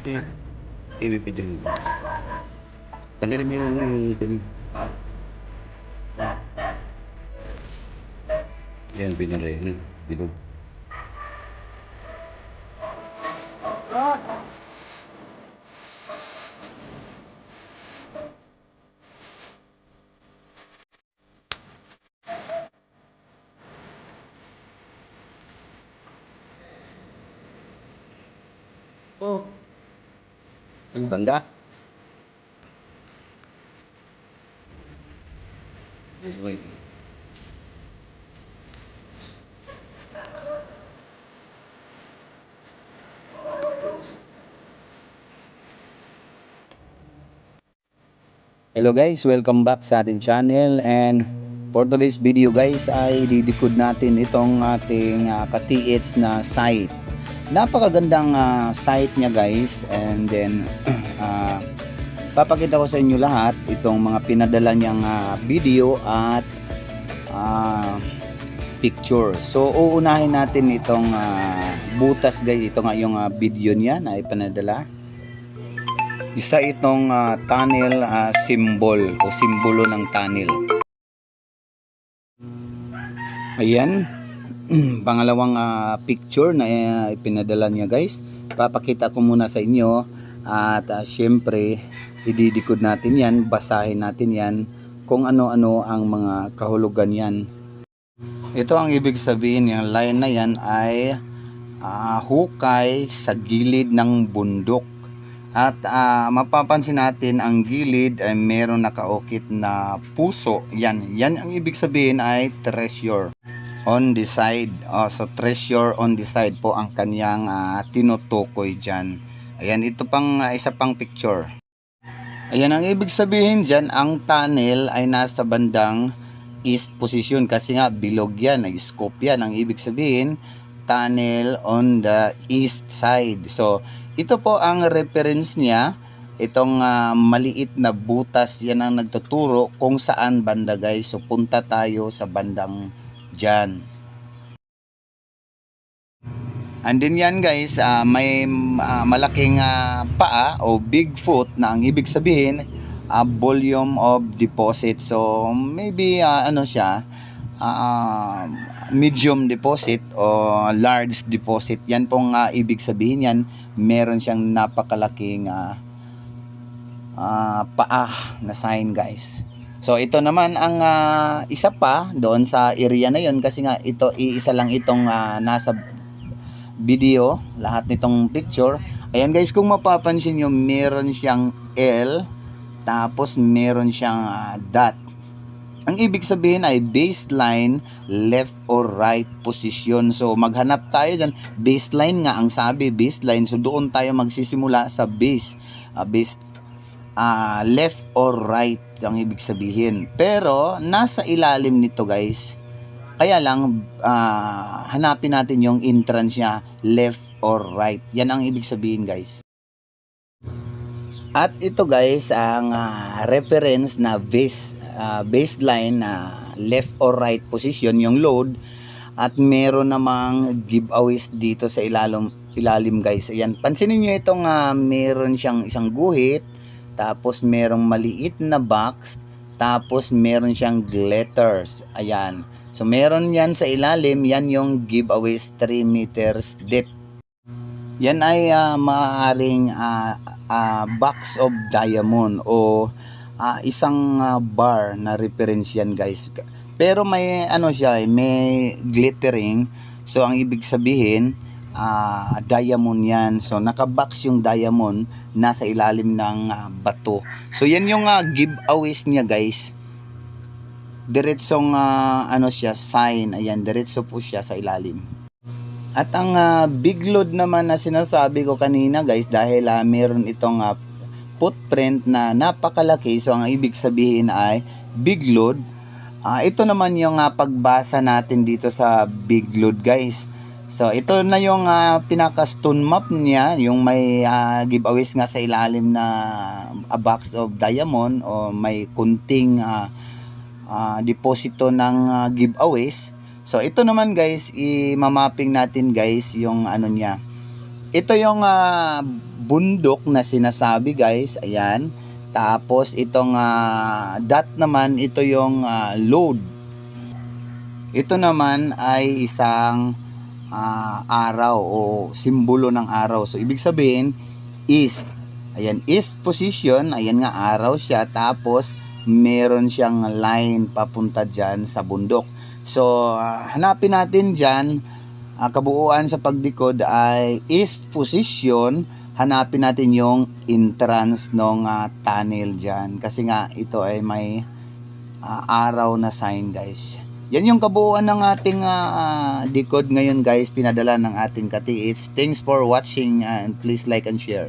Ito yan. ABP din. Tanggalin mo yung yan, binili. Bilog. Oh, Ang tanda. Wait. hello guys, welcome back sa ating channel, and for today's video guys ay didikod natin itong ating ka-TH na site. Napakagandang site niya guys, and then papakita ko sa inyo lahat itong mga pinadala niyang video at picture. So uunahin natin itong butas guys, ito nga yung video niya na ipanadala. Isa itong tunnel symbol o simbolo ng tunnel. Ayan. Pangalawang picture na ipinadala niya guys. Papakita ko muna sa inyo at syempre ididikod natin yan, basahin natin yan kung ano-ano ang mga kahulugan yan. Ito ang ibig sabihin, yung line na yan ay hukay sa gilid ng bundok. At mapapansin natin ang gilid ay meron nakaukit na puso. Yan ang ibig sabihin ay treasure on the side. So treasure on the side po ang kanyang tinutukoy dyan. Ayan, ito pang isa pang picture. Ayan ang ibig sabihin dyan, ang tunnel ay nasa bandang east position kasi nga bilog yan, nag-scope yan. Ang ibig sabihin, tunnel on the east side. So ito po ang reference niya, itong maliit na butas, yan ang nagtuturo kung saan banda guys. So punta tayo sa bandang dyan. And then yan guys, may malaking paa o big foot na ang ibig sabihin, volume of deposit. So maybe ano siya, medium deposit o large deposit. Yan pong ibig sabihin yan. Meron siyang napakalaking paa na sign guys. So ito naman ang isa pa doon sa area na yon, kasi nga ito iisa lang itong nasa video, lahat nitong picture. Ayan guys, kung mapapansin nyo, meron siyang L tapos meron siyang dot. Ang ibig sabihin ay baseline, left or right position. So maghanap tayo dyan. Baseline nga ang sabi, baseline. So doon tayo magsisimula sa base. Left or right ang ibig sabihin. Pero nasa ilalim nito guys. Kaya lang hanapin natin yung entrance niya, left or right. Yan ang ibig sabihin guys. At ito guys ang reference na baseline na left or right position yung load, at meron namang giveaways dito sa ilalim guys. Ayan, pansinin niyo itong meron siyang isang guhit, tapos merong maliit na box, tapos meron siyang glitters. Ayan, so meron yan sa ilalim, yan yung giveaways 3 meters depth. Yan ay maaaring box of diamond o isang bar na reference yan guys. Pero may ano siya, may glittering. So ang ibig sabihin diamond yan. So nakabox yung diamond nasa ilalim ng bato. So yan yung giveaways niya guys. Diretsong ano siya, sign. Ayan, diretso po siya sa ilalim. At ang big load naman na sinasabi ko kanina guys, dahil meron itong footprint na napakalaki. So ang ibig sabihin ay big load. Ito naman yung pagbasa natin dito sa big load guys. So ito na yung pinaka stone map niya, yung may giveaways nga sa ilalim na a box of diamond o may kunting deposito ng giveaways. So ito naman guys, i-mapping natin guys yung ano niya. Ito yung bundok na sinasabi guys. Ayan. Tapos itong dot naman, ito yung load. Ito naman ay isang araw o simbolo ng araw. So ibig sabihin east. Ayan, east position. Ayan nga, araw siya. Tapos meron siyang line papunta dyan sa bundok. So hanapin natin dyan. Kabuuan sa pagdikod ay east position. Hanapin natin yung entrance ng tunnel dyan. Kasi nga ito ay may araw na sign guys. Yan yung kabuuan ng ating decode ngayon guys. Pinadala ng ating katiits. Thanks for watching and please like and share.